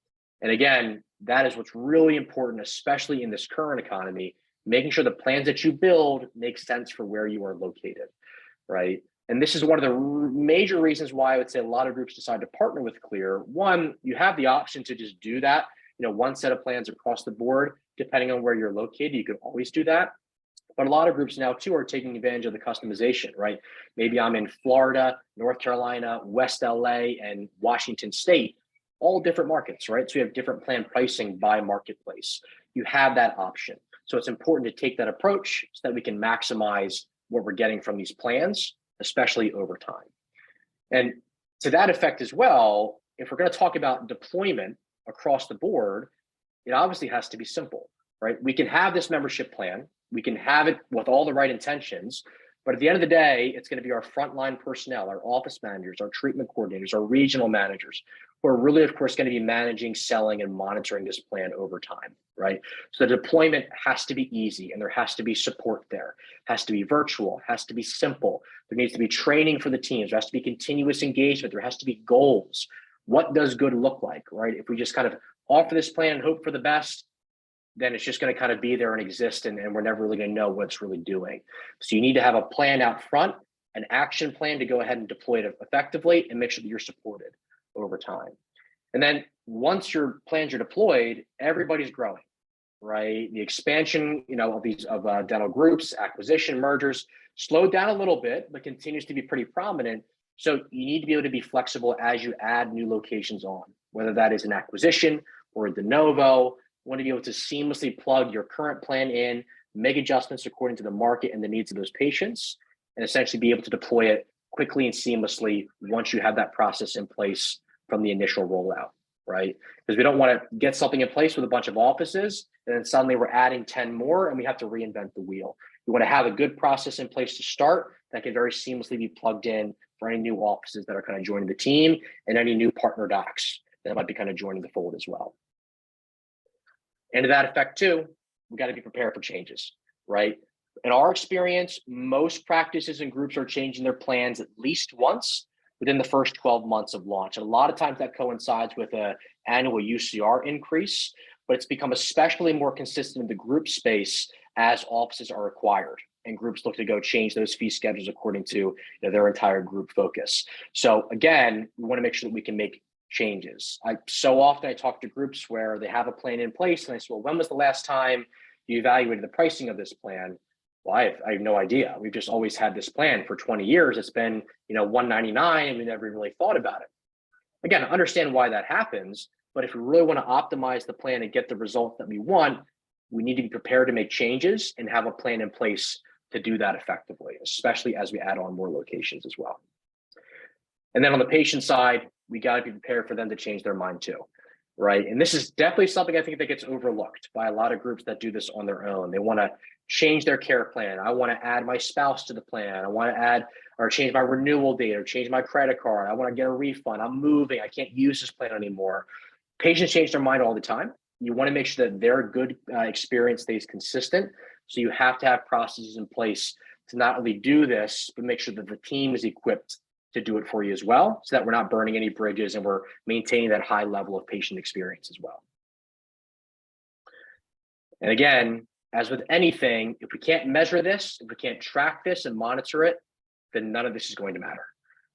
And again, that is what's really important, especially in this current economy, making sure the plans that you build make sense for where you are located, right? And this is one of the major reasons why I would say a lot of groups decide to partner with Clear. One, you have the option to just do that, one set of plans across the board, depending on where you're located. You could always do that. But a lot of groups now too are taking advantage of the customization, right? Maybe I'm in Florida, North Carolina, West LA, and Washington State, all different markets, right? So you have different plan pricing by marketplace. You have that option. So it's important to take that approach so that we can maximize what we're getting from these plans, especially over time. And to that effect as well, if we're going to talk about deployment across the board, it obviously has to be simple, right? We can have this membership plan, we can have it with all the right intentions, but at the end of the day, it's going to be our frontline personnel, our office managers, our treatment coordinators, our regional managers, who are really, of course, going to be managing, selling, and monitoring this plan over time, right? So the deployment has to be easy and there has to be support there. It has to be virtual, has to be simple. There needs to be training for the teams. There has to be continuous engagement. There has to be goals. What does good look like, right? If we just kind of offer this plan and hope for the best, then it's just going to kind of be there and exist, and we're never really going to know what it's really doing. So you need to have a plan out front, an action plan to go ahead and deploy it effectively and make sure that you're supported over time. And then once your plans are deployed, everybody's growing, right? The expansion, of dental groups, acquisition, mergers slowed down a little bit, but continues to be pretty prominent. So you need to be able to be flexible as you add new locations on, whether that is an acquisition or a de novo. You want to be able to seamlessly plug your current plan in, make adjustments according to the market and the needs of those patients, and essentially be able to deploy it quickly and seamlessly once you have that process in place from the initial rollout, right? Because we don't want to get something in place with a bunch of offices and then suddenly we're adding 10 more and we have to reinvent the wheel. We want to have a good process in place to start that can very seamlessly be plugged in for any new offices that are kind of joining the team and any new partner docs that might be kind of joining the fold as well. And to that effect too, we got to be prepared for changes, right? In our experience, most practices and groups are changing their plans at least once within the first 12 months of launch. And a lot of times that coincides with an annual UCR increase, but it's become especially more consistent in the group space as offices are acquired and groups look to go change those fee schedules according to their entire group focus. So again, we want to make sure that we can make changes. So often I talk to groups where they have a plan in place and I say, well, when was the last time you evaluated the pricing of this plan? Well, I have no idea. We've just always had this plan for 20 years. It's been, $199 and we never really thought about it. Again, I understand why that happens, but if we really want to optimize the plan and get the results that we want, we need to be prepared to make changes and have a plan in place to do that effectively, especially as we add on more locations as well. And then on the patient side, we got to be prepared for them to change their mind too. right? And this is definitely something I think that gets overlooked by a lot of groups that do this on their own. They want to change their care plan. I want to add my spouse to the plan. I want to add or change my renewal date or change my credit card. I want to get a refund. I'm moving. I can't use this plan anymore. Patients change their mind all the time. You want to make sure that their good experience stays consistent. So you have to have processes in place to not only do this, but make sure that the team is equipped to do it for you as well, so that we're not burning any bridges and we're maintaining that high level of patient experience as well. And again, as with anything, if we can't measure this, if we can't track this and monitor it, then none of this is going to matter,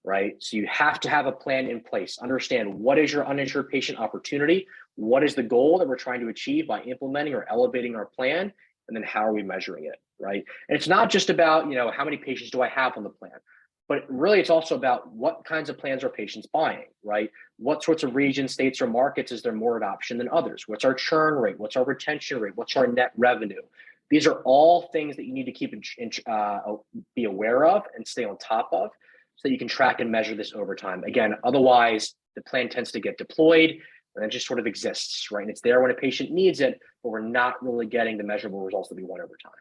right? So you have to have a plan in place. Understand what is your uninsured patient opportunity? What is the goal that we're trying to achieve by implementing or elevating our plan? And then how are we measuring it, right? And it's not just about, how many patients do I have on the plan? But really, it's also about what kinds of plans are patients buying, right? What sorts of regions, states, or markets is there more adoption than others? What's our churn rate? What's our retention rate? What's our net revenue? These are all things that you need to keep be aware of and stay on top of so that you can track and measure this over time. Again, otherwise, the plan tends to get deployed and it just sort of exists, right? And it's there when a patient needs it, but we're not really getting the measurable results that we want over time.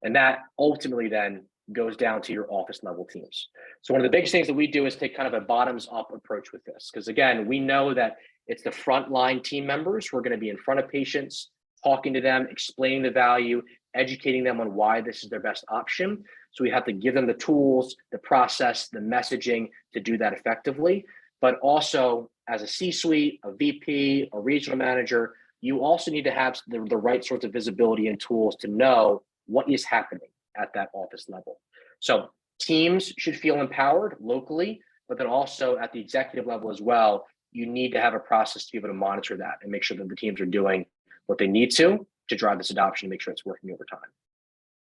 And that ultimately then goes down to your office level teams. So one of the biggest things that we do is take kind of a bottoms up approach with this. Because again, we know that it's the frontline team members who are going to be in front of patients, talking to them, explaining the value, educating them on why this is their best option. So we have to give them the tools, the process, the messaging to do that effectively. But also as a C-suite, a VP, a regional manager, you also need to have the right sorts of visibility and tools to know what is happening at that office level. So teams should feel empowered locally, but then also at the executive level as well, you need to have a process to be able to monitor that and make sure that the teams are doing what they need to drive this adoption and make sure it's working over time.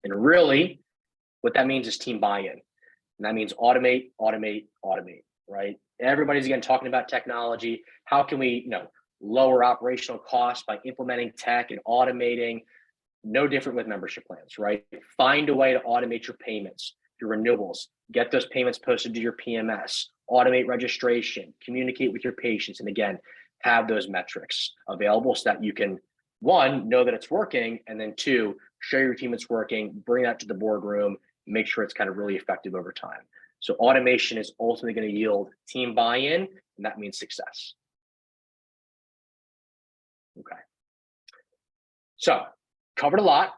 And really, what that means is team buy-in. And that means automate, automate, automate, right? Everybody's again talking about technology. How can we, lower operational costs by implementing tech and automating? No different with membership plans, right? Find a way to automate your payments, your renewals, get those payments posted to your PMS, automate registration, communicate with your patients, and again, have those metrics available so that you can, one, know that it's working, and then two, show your team it's working, bring that to the boardroom, make sure it's kind of really effective over time. So automation is ultimately going to yield team buy-in, and that means success. Okay. So covered a lot.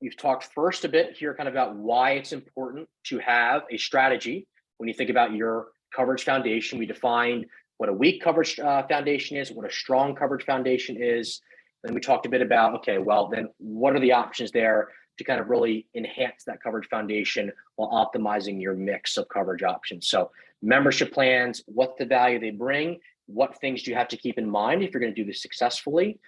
We've talked first a bit here kind of about why it's important to have a strategy. When you think about your coverage foundation, we defined what a weak coverage foundation is, what a strong coverage foundation is. Then we talked a bit about, okay, well, then what are the options there to kind of really enhance that coverage foundation while optimizing your mix of coverage options? So membership plans, what's the value they bring? What things do you have to keep in mind if you're going to do this successfully?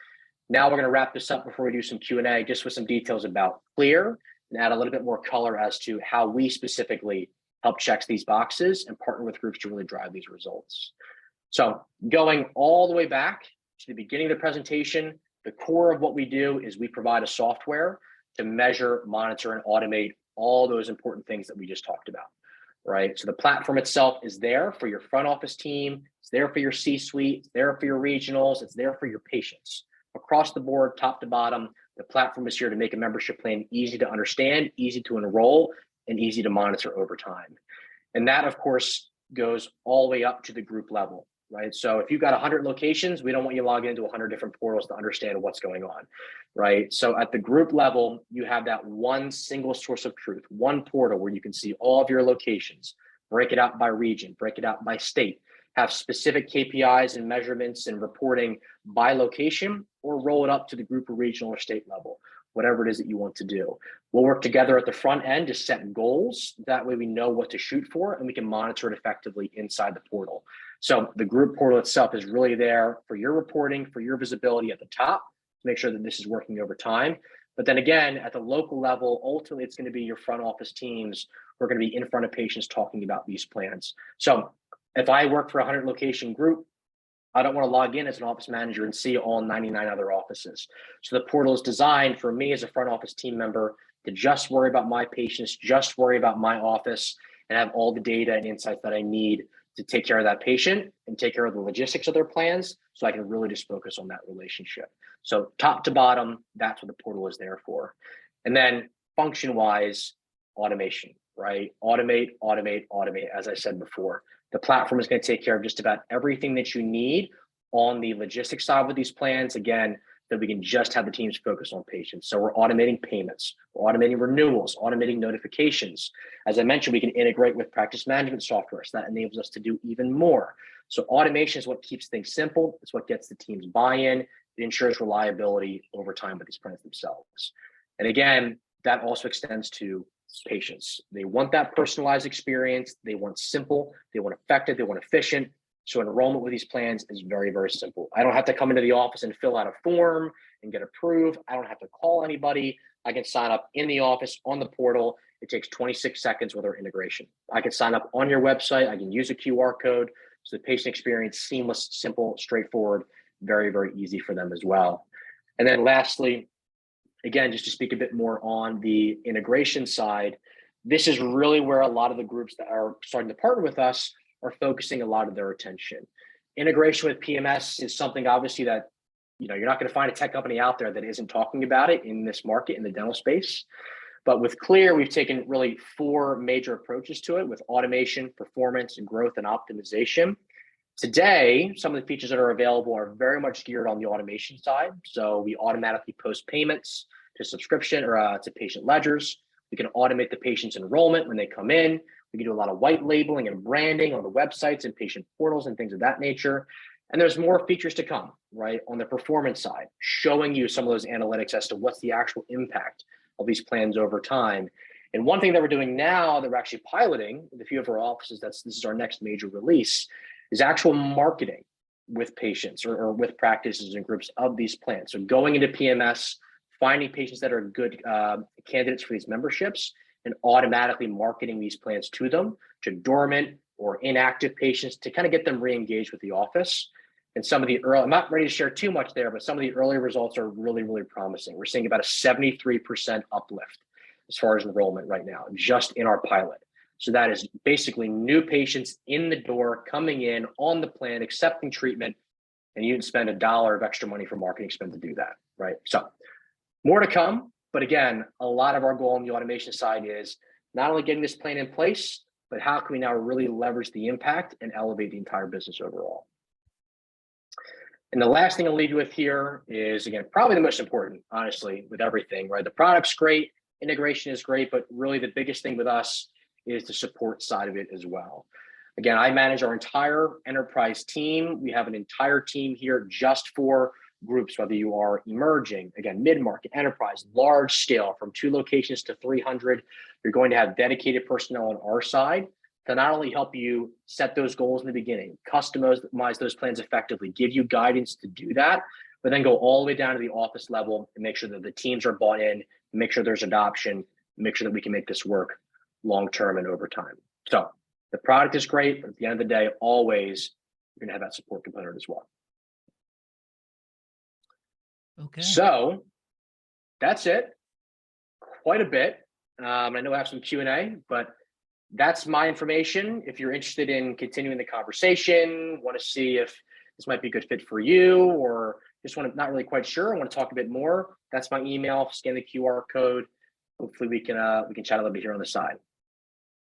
Now we're going to wrap this up before we do some Q&A, just with some details about Clear and add a little bit more color as to how we specifically help check these boxes and partner with groups to really drive these results. So going all the way back to the beginning of the presentation, the core of what we do is we provide a software to measure, monitor, and automate all those important things that we just talked about, right? So the platform itself is there for your front office team, it's there for your C-suite, it's there for your regionals, it's there for your patients. Across the board, top to bottom, the platform is here to make a membership plan easy to understand, easy to enroll, and easy to monitor over time. And that, of course, goes all the way up to the group level, right? So if you've got 100 locations, we don't want you logging into 100 different portals to understand what's going on, right? So at the group level, you have that one single source of truth, one portal where you can see all of your locations, break it out by region, break it out by state, have specific KPIs and measurements and reporting by location, or roll it up to the group or regional or state level, whatever it is that you want to do. We'll work together at the front end to set goals. That way we know what to shoot for and we can monitor it effectively inside the portal. So the group portal itself is really there for your reporting, for your visibility at the top, to make sure that this is working over time. But then again, at the local level, ultimately it's going to be your front office teams who are going to be in front of patients talking about these plans. So if I work for a 100 location group, I don't want to log in as an office manager and see all 99 other offices. So the portal is designed for me as a front office team member to just worry about my patients, just worry about my office, and have all the data and insights that I need to take care of that patient and take care of the logistics of their plans, so I can really just focus on that relationship. So top to bottom, that's what the portal is there for. And then function-wise, automation, right? Automate, automate, automate. As I said before, the platform is going to take care of just about everything that you need on the logistics side with these plans. Again, that we can just have the teams focus on patients. So we're automating payments, we're automating renewals, automating notifications. As I mentioned, we can integrate with practice management software, so that enables us to do even more. So automation is what keeps things simple. It's what gets the teams buy-in. It ensures reliability over time with these plans themselves. And again, that also extends to patients. They want that personalized experience. They want simple, they want effective, they want efficient. So enrollment with these plans is very, very simple. I don't have to come into the office and fill out a form and get approved. I don't have to call anybody. I can sign up in the office on the portal. It takes 26 seconds with our integration. I can sign up on your website. I can use a QR code. So the patient experience, seamless, simple, straightforward, very, very easy for them as well. And then lastly, again, just to speak a bit more on the integration side, this is really where a lot of the groups that are starting to partner with us are focusing a lot of their attention. Integration with PMS is something obviously that, you're not going to find a tech company out there that isn't talking about it in this market, in the dental space. But with Clear, we've taken really 4 major approaches to it with automation, performance, and growth and optimization. Today, some of the features that are available are very much geared on the automation side. So we automatically post payments to subscription or to patient ledgers. We can automate the patient's enrollment when they come in. We can do a lot of white labeling and branding on the websites and patient portals and things of that nature. And there's more features to come, right? On the performance side, showing you some of those analytics as to what's the actual impact of these plans over time. And one thing that we're doing now that we're actually piloting with a few of our offices, this is our next major release, is actual marketing with patients or with practices and groups of these plans. So going into PMS, finding patients that are good candidates for these memberships, and automatically marketing these plans to them, to dormant or inactive patients, to kind of get them re-engaged with the office. And some of the early, I'm not ready to share too much there, but some of the early results are really, really promising. We're seeing about a 73% uplift as far as enrollment right now, just in our pilot. So that is basically new patients in the door, coming in on the plan, accepting treatment, and you didn't spend $1 of extra money for marketing spend to do that, right? So more to come. But again, a lot of our goal on the automation side is not only getting this plan in place, but how can we now really leverage the impact and elevate the entire business overall? And the last thing I'll leave you with here is, again, probably the most important, honestly, with everything, right? The product's great, integration is great, but really the biggest thing with us is the support side of it as well. Again, I manage our entire enterprise team. We have an entire team here just for groups, whether you are emerging, again, mid-market, enterprise, large scale, from 2 locations to 300, you're going to have dedicated personnel on our side to not only help you set those goals in the beginning, customize those plans effectively, give you guidance to do that, but then go all the way down to the office level and make sure that the teams are bought in, make sure there's adoption, make sure that we can make this work long-term and over time. So the product is great, but at the end of the day, always you're going to have that support component as well. Okay. So that's it. Quite a bit. I know I have some Q&A, but that's my information. If you're interested in continuing the conversation, want to see if this might be a good fit for you, or just not really quite sure, I want to talk a bit more, that's my email. Scan the QR code. Hopefully we can chat a little bit here on the side.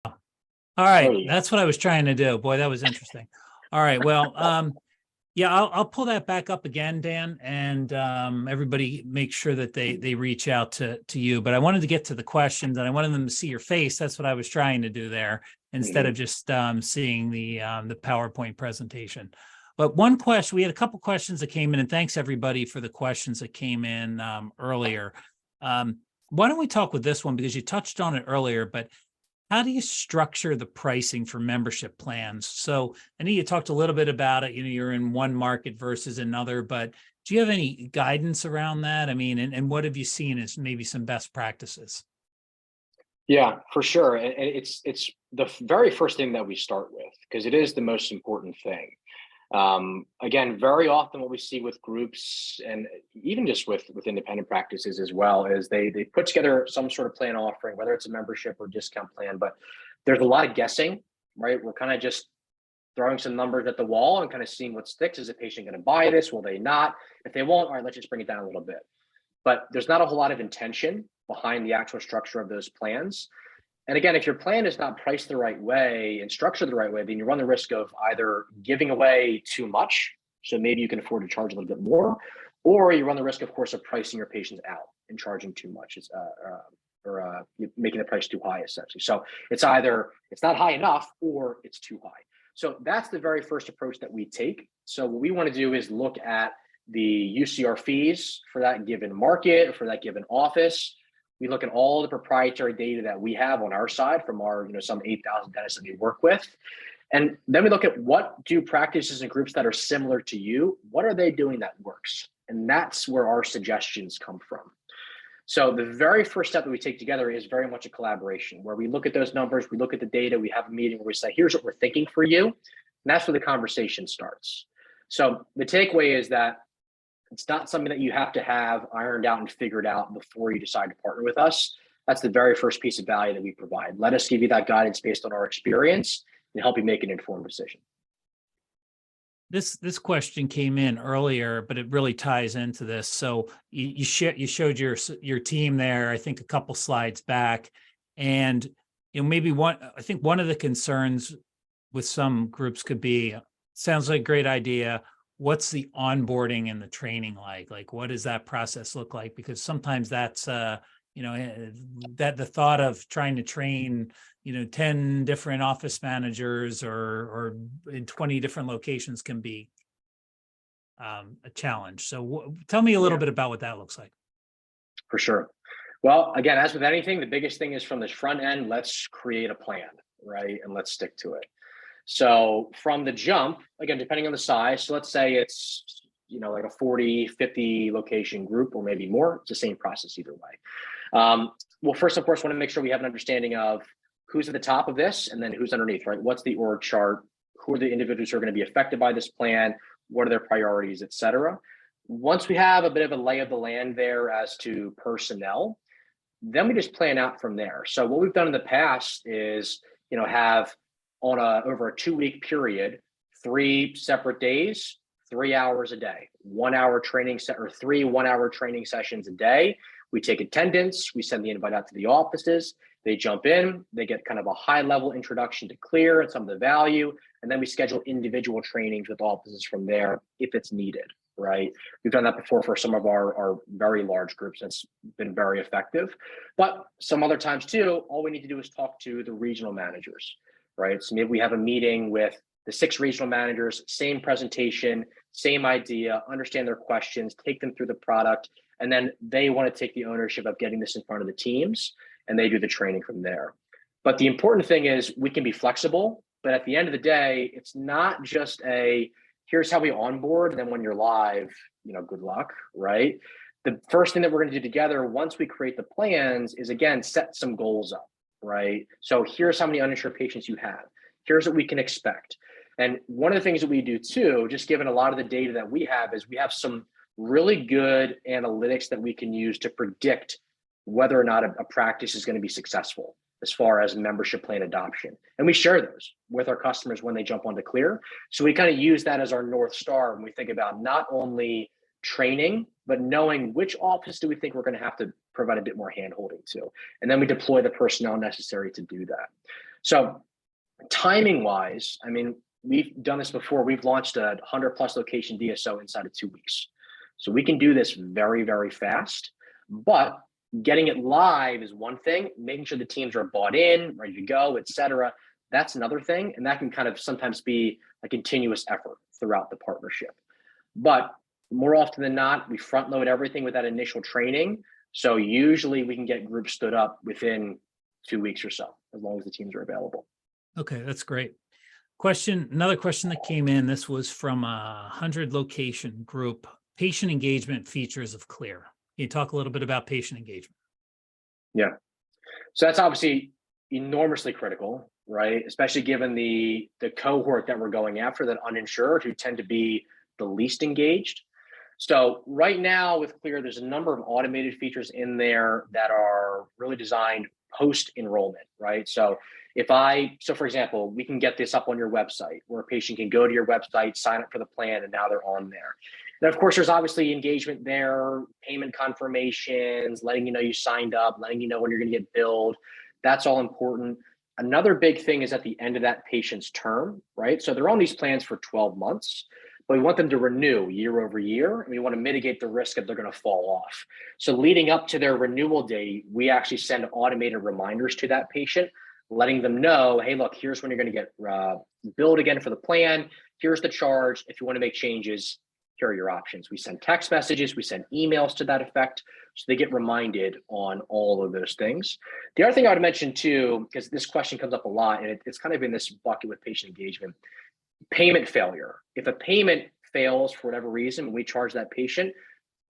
All right, that's what I was trying to do. Boy, that was interesting. All right, well, yeah, I'll pull that back up again, Dan, and everybody make sure that they reach out to you. But I wanted to get to the questions, and I wanted them to see your face. That's what I was trying to do there, instead of just seeing the PowerPoint presentation. But one question, we had a couple questions that came in, and thanks everybody for the questions that came in earlier. Why don't we talk with this one, because you touched on it earlier, but how do you structure the pricing for membership plans? So I know you talked a little bit about it, you're in one market versus another, but do you have any guidance around that? I mean, and what have you seen as maybe some best practices? Yeah, for sure. And it's the very first thing that we start with, because it is the most important thing. Again, very often what we see with groups, and even just with independent practices as well, is they put together some sort of plan offering, whether it's a membership or discount plan, but there's a lot of guessing, right? We're kind of just throwing some numbers at the wall and kind of seeing what sticks. Is a patient going to buy this? Will they not? If they won't, all right, let's just bring it down a little bit. But there's not a whole lot of intention behind the actual structure of those plans. And again, if your plan is not priced the right way and structured the right way, then you run the risk of either giving away too much, so maybe you can afford to charge a little bit more, or you run the risk, of course, of pricing your patients out and charging too much, or making the price too high, essentially. So it's either it's not high enough or it's too high. So that's the very first approach that we take. So what we want to do is look at the UCR fees for that given market or for that given office. We look at all the proprietary data that we have on our side from our, some 8,000 dentists that we work with. And then we look at what do practices and groups that are similar to you, what are they doing that works? And that's where our suggestions come from. So the very first step that we take together is very much a collaboration where we look at those numbers, we look at the data, we have a meeting where we say, here's what we're thinking for you. And that's where the conversation starts. So the takeaway is that it's not something that you have to have ironed out and figured out before you decide to partner with us. That's the very first piece of value that we provide. Let us give you that guidance based on our experience and help you make an informed decision. This question came in earlier, but it really ties into this. So you showed your team there, I think a couple slides back, and maybe I think one of the concerns with some groups could be, sounds like a great idea. What's the onboarding and the training like? Like, what does that process look like? Because sometimes that's, that the thought of trying to train, 10 different office managers or in 20 different locations can be a challenge. So tell me a little bit about what that looks like. For sure. Well, again, as with anything, the biggest thing is from the front end, let's create a plan, right? And let's stick to it. So from the jump, again, depending on the size, so let's say it's, like a 40, 50 location group or maybe more, it's the same process either way. Well, first, of course, want to make sure we have an understanding of who's at the top of this and then who's underneath, right? What's the org chart? Who are the individuals who are going to be affected by this plan? What are their priorities, et cetera? Once we have a bit of a lay of the land there as to personnel, then we just plan out from there. So what we've done in the past is, have on over a 2-week period, 3 separate days, 3 hours a day, 1 hour training set or 3 1-hour training sessions a day. We take attendance, we send the invite out to the offices, they jump in, they get kind of a high level introduction to Clear and some of the value, and then we schedule individual trainings with offices from there if it's needed, right? We've done that before for some of our very large groups. That's been very effective. But some other times too, all we need to do is talk to the regional managers, right? So maybe we have a meeting with the 6 regional managers, same presentation, same idea, understand their questions, take them through the product, and then they want to take the ownership of getting this in front of the teams, and they do the training from there. But the important thing is we can be flexible, but at the end of the day, it's not just here's how we onboard, and then when you're live, good luck, right? The first thing that we're going to do together once we create the plans is, again, set some goals up, right? So here's how many uninsured patients you have. Here's what we can expect. And one of the things that we do too, just given a lot of the data that we have, is we have some really good analytics that we can use to predict whether or not a practice is going to be successful as far as membership plan adoption. And we share those with our customers when they jump onto Clear. So we kind of use that as our North Star when we think about not only training, but knowing which office do we think we're going to have to provide a bit more hand-holding to. And then we deploy the personnel necessary to do that. So timing wise, we've done this before. We've launched a 100+ location DSO inside of 2 weeks. So we can do this very, very fast, but getting it live is one thing. Making sure the teams are bought in, ready to go, et cetera, that's another thing. And that can kind of sometimes be a continuous effort throughout the partnership. But more often than not, we front load everything with that initial training. So usually we can get groups stood up within 2 weeks or so, as long as the teams are available. Okay, that's great. Another question that came in, this was from a 100 location group, patient engagement features of Clear. Can you talk a little bit about patient engagement? Yeah. So that's obviously enormously critical, right? Especially given the cohort that we're going after, that uninsured, who tend to be the least engaged. So right now with Clear, there's a number of automated features in there that are really designed post-enrollment, right? So So for example, we can get this up on your website where a patient can go to your website, sign up for the plan, and now they're on there. And of course, there's obviously engagement there, payment confirmations, letting you know you signed up, letting you know when you're going to get billed. That's all important. Another big thing is at the end of that patient's term, right? So they're on these plans for 12 months, but we want them to renew year over year, and we want to mitigate the risk that they're going to fall off. So leading up to their renewal date, we actually send automated reminders to that patient, letting them know, hey, look, here's when you're going to get billed again for the plan. Here's the charge. If you want to make changes, here are your options. We send text messages, we send emails to that effect, so they get reminded on all of those things. The other thing I would mention too, because this question comes up a lot, and it's kind of in this bucket with patient engagement, payment failure. If a payment fails for whatever reason, when we charge that patient,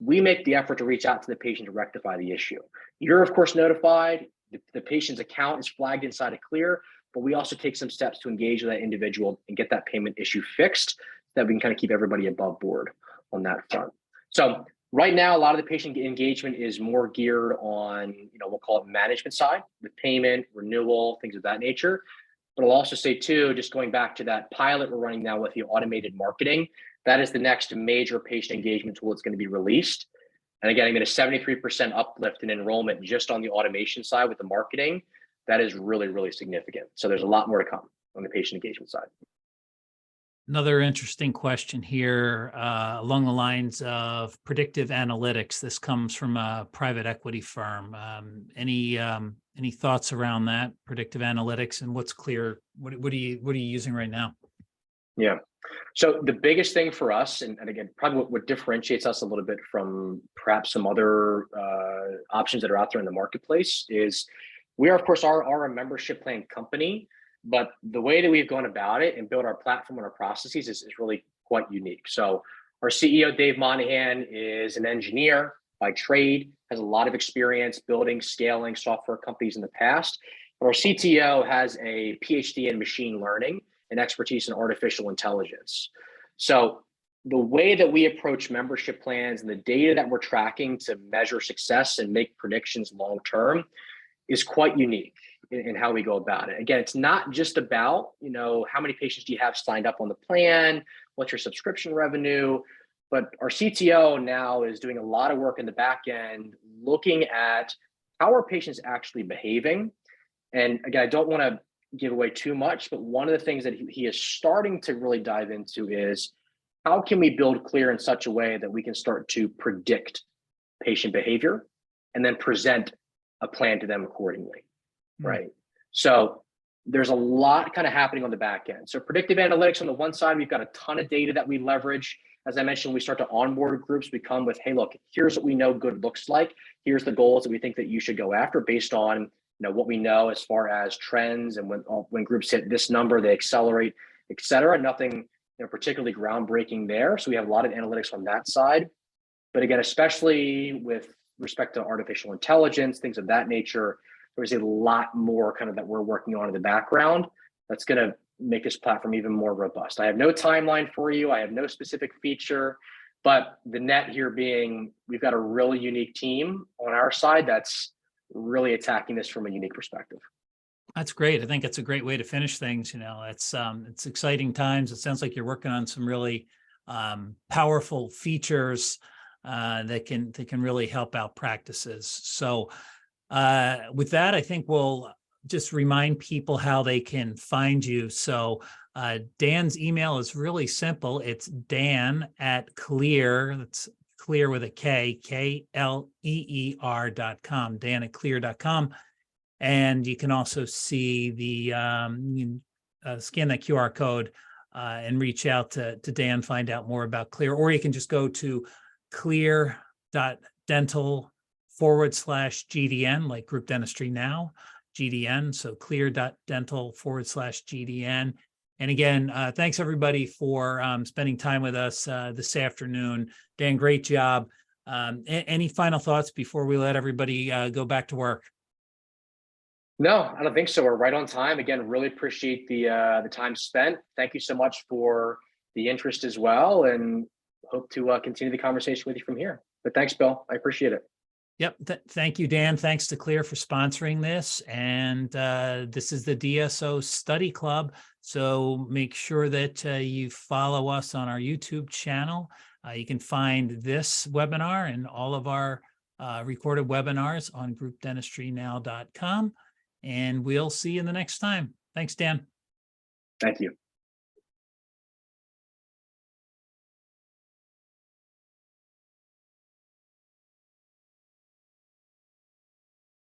we make the effort to reach out to the patient to rectify the issue. You're of course notified, the patient's account is flagged inside of Clear, but we also take some steps to engage with that individual and get that payment issue fixed, so that we can kind of keep everybody above board on that front. So right now, a lot of the patient engagement is more geared on, we'll call it management side, with payment, renewal, things of that nature. But I'll also say too, just going back to that pilot we're running now with the automated marketing, that is the next major patient engagement tool that's going to be released. And again, I mean, a 73% uplift in enrollment just on the automation side with the marketing. That is really, really significant. So there's a lot more to come on the patient engagement side. Another interesting question here along the lines of predictive analytics. This comes from a private equity firm. Any thoughts around that, predictive analytics, and what's Clear? What are you using right now? Yeah. So the biggest thing for us, and again, probably what differentiates us a little bit from perhaps some other options that are out there in the marketplace is we are, of course, are a membership plan company, but the way that we've gone about it and built our platform and our processes is really quite unique. So our CEO, Dave Monahan, is an engineer by trade, has a lot of experience building, scaling software companies in the past. But our CTO has a PhD in machine learning and expertise in artificial intelligence. So the way that we approach membership plans and the data that we're tracking to measure success and make predictions long-term is quite unique in how we go about it. Again, it's not just about, how many patients do you have signed up on the plan? What's your subscription revenue? But our CTO now is doing a lot of work in the back end, looking at how are patients actually behaving. And again, I don't want to give away too much, but one of the things that he is starting to really dive into is how can we build Clear in such a way that we can start to predict patient behavior and then present a plan to them accordingly, right? So there's a lot kind of happening on the back end. So predictive analytics on the one side, we've got a ton of data that we leverage. As I mentioned, we start to onboard groups. We come with, hey, look, here's what we know good looks like. Here's the goals that we think that you should go after based on what we know as far as trends, and when groups hit this number, they accelerate, et cetera. Nothing particularly groundbreaking there. So we have a lot of analytics on that side. But again, especially with respect to artificial intelligence, things of that nature, there's a lot more kind of that we're working on in the background that's going to make this platform even more robust. I have no timeline for you. I have no specific feature, but the net here being we've got a really unique team on our side that's really attacking this from a unique perspective. That's great. I think it's a great way to finish things. It's exciting times. It sounds like you're working on some really powerful features that can really help out practices. So with that, I think we'll just remind people how they can find you. So Dan's email is really simple. It's Dan@Clear. That's Clear with a K, KLEER.com, Dan@Clear.com. And you can also see the scan that QR code and reach out to Dan, find out more about Clear, or you can just go to clear.dental/GDN, like Group Dentistry Now, GDN. So clear.dental/GDN. And again, thanks everybody for spending time with us this afternoon. Dan, great job. Any final thoughts before we let everybody go back to work? No, I don't think so. We're right on time. Again, really appreciate the time spent. Thank you so much for the interest as well, and hope to continue the conversation with you from here. But thanks, Bill. I appreciate it. Yep. Thank you, Dan. Thanks to Clear for sponsoring this. And this is the DSO Study Club. So make sure that you follow us on our YouTube channel. You can find this webinar and all of our recorded webinars on groupdentistrynow.com. And we'll see you the next time. Thanks, Dan. Thank you.